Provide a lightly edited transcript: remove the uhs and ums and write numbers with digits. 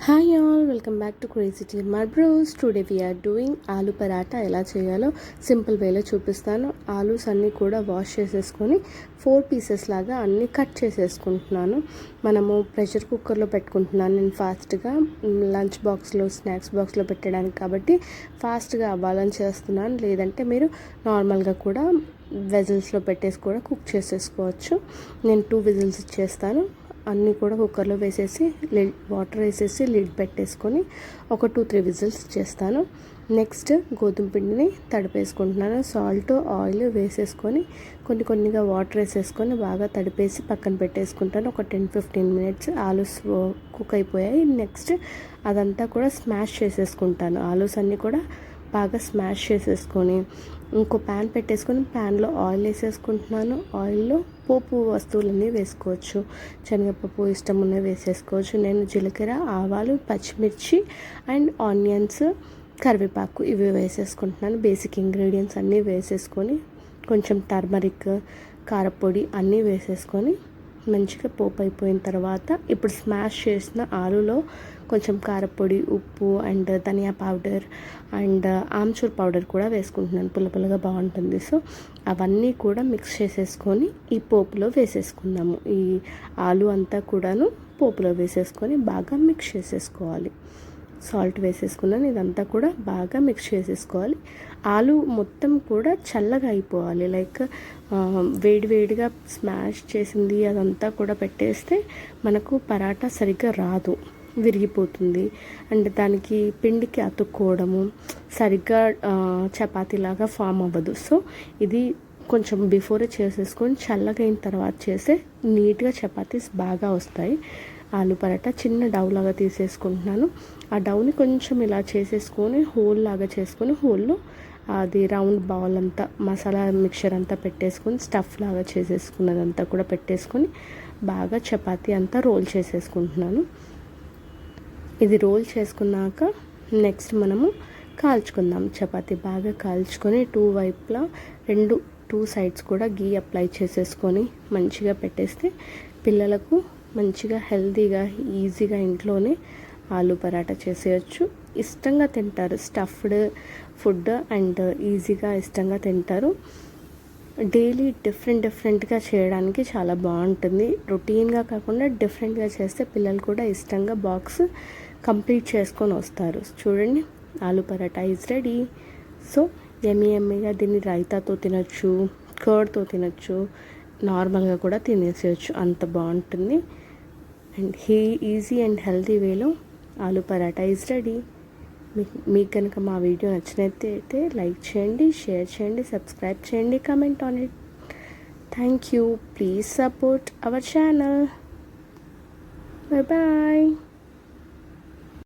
Hi all, welcome back to crazy teal my bros. Today we are doing aloo paratha ఎలా చేయాలో simple వేలో చూపిస్తాను. ఆలూస్ అన్నీ కూడా వాష్ చేసేసుకొని 4 పీసెస్ లాగా అన్నీ కట్ చేసేసుకుంటున్నాను. మనము ప్రెషర్ కుక్కర్లో పెట్టుకుంటున్నాను నేను ఫాస్ట్గా, లంచ్ బాక్స్లో స్నాక్స్ బాక్స్లో పెట్టడానికి, కాబట్టి ఫాస్ట్గా అవ్వాలని చేస్తున్నాను. లేదంటే మీరు నార్మల్గా కూడా వెజిల్స్లో పెట్టేసి కూడా కుక్ చేసేసుకోవచ్చు. నేను 2 విజిల్స్ ఇచ్చేస్తాను. అన్నీ కూడా కుక్కర్లో వేసేసి వాటర్ వేసేసి లిడ్ పెట్టేసుకొని ఒక 2-3 విజిల్స్ చేస్తాను. నెక్స్ట్ గోధుమ పిండిని తడిపేసుకుంటున్నాను. సాల్ట్, ఆయిల్ వేసేసుకొని కొన్నిగా వాటర్ వేసేసుకొని బాగా తడిపేసి పక్కన పెట్టేసుకుంటాను. ఒక 10-15 మినిట్స్ ఆలూస్ కుక్ అయిపోయాయి. నెక్స్ట్ అదంతా కూడా స్మాష్ చేసేసుకుంటాను. ఆలూస్ అన్నీ కూడా బాగా స్మాష్ చేసేసుకొని ఇంకో ప్యాన్ పెట్టేసుకొని ప్యాన్లో ఆయిల్ వేసేసుకుంటున్నాను. ఆయిల్లో పోపు వస్తువులన్నీ వేసుకోవచ్చు. శనగపప్పు ఇష్టం ఉన్నవి వేసేసుకోవచ్చు. నేను జీలకర్ర, ఆవాలు, పచ్చిమిర్చి అండ్ ఆనియన్స్, కరివేపాకు ఇవి వేసేసుకుంటున్నాను. బేసిక్ ఇంగ్రీడియంట్స్ అన్నీ వేసేసుకొని కొంచెం టర్మరిక్, కారపొడి అన్నీ వేసేసుకొని మంచిగా పోపు అయిపోయిన తర్వాత ఇప్పుడు స్మాష్ చేసిన ఆలూలో కొంచెం కారపొడి, ఉప్పు అండ్ ధనియా పౌడర్ అండ్ ఆమ్చూర్ పౌడర్ కూడా వేసుకుంటున్నాను. పుల్లగా బాగుంటుంది. సో అవన్నీ కూడా మిక్స్ చేసేసుకొని ఈ పోపులో వేసేసుకుందాము. ఈ ఆలు అంతా కూడాను పోపులో వేసేసుకొని బాగా మిక్స్ చేసేసుకోవాలి. సాల్ట్ వేసేసుకున్నాను. ఇదంతా కూడా బాగా మిక్స్ చేసేసుకోవాలి. ఆలు మొత్తం కూడా చల్లగా అయిపోవాలి. లైక్ వేడిగా స్మాష్ చేసింది అదంతా కూడా పెట్టేస్తే మనకు పరాటా సరిగ్గా రాదు, విరిగిపోతుంది. అండ్ దానికి పిండికి అతుక్కోవడము, సరిగ్గా చపాతీలాగా ఫామ్ అవ్వదు. సో ఇది కొంచెం బిఫోరే చేసేసుకొని చల్లగా అయిన తర్వాత చేస్తే నీట్గా చపాతీస్ బాగా వస్తాయి. ఆలు పరాటా చిన్న డవ్ లాగా తీసేసుకుంటున్నాను. ఆ డవ్ని కొంచెం ఇలా చేసేసుకొని హోల్ లాగా చేసుకొని హోల్లో అది రౌండ్ బౌల్ అంతా మసాలా మిక్చర్ అంతా పెట్టేసుకొని స్టఫ్ లాగా చేసేసుకున్నదంతా కూడా పెట్టేసుకొని బాగా చపాతీ అంతా రోల్ చేసేసుకుంటున్నాను. ఇది రోల్ చేసుకున్నాక నెక్స్ట్ మనము కాల్చుకుందాం. చపాతీ బాగా కాల్చుకొని 2 వైపులా 2 సైడ్స్ కూడా గీ అప్లై చేసేసుకొని మంచిగా పెట్టేస్తే పిల్లలకు మంచిగా హెల్తీగా ఈజీగా ఇంట్లోనే ఆలు పరాటా చేసేయచ్చు. ఇష్టంగా తింటారు. స్టఫ్డ్ ఫుడ్ అండ్ ఈజీగా ఇష్టంగా తింటారు. డైలీ డిఫరెంట్గా చేయడానికి చాలా బాగుంటుంది. రొటీన్గా కాకుండా డిఫరెంట్గా చేస్తే పిల్లలు కూడా ఇష్టంగా బాక్స్ కంప్లీట్ చేసుకొని వస్తారు. చూడండి, ఆలు పరాటా ఈజ్ రెడీ. సో ఎమ్మీగా దీన్ని రైతాతో తినచ్చు, కర్డ్తో తినచ్చు, నార్మల్గా కూడా తినేసేయచ్చు. అంత బాగుంటుంది. అండ్ ఈజీ అండ్ హెల్తీ వేలో ఆలు పరాటా ఈజ్ రెడీ. మీకు కనుక మా వీడియో నచ్చినట్లయితే లైక్ చేయండి, షేర్ చేయండి, సబ్స్క్రైబ్ చేయండి, comment on it. Thank you. Please support our channel. Bye.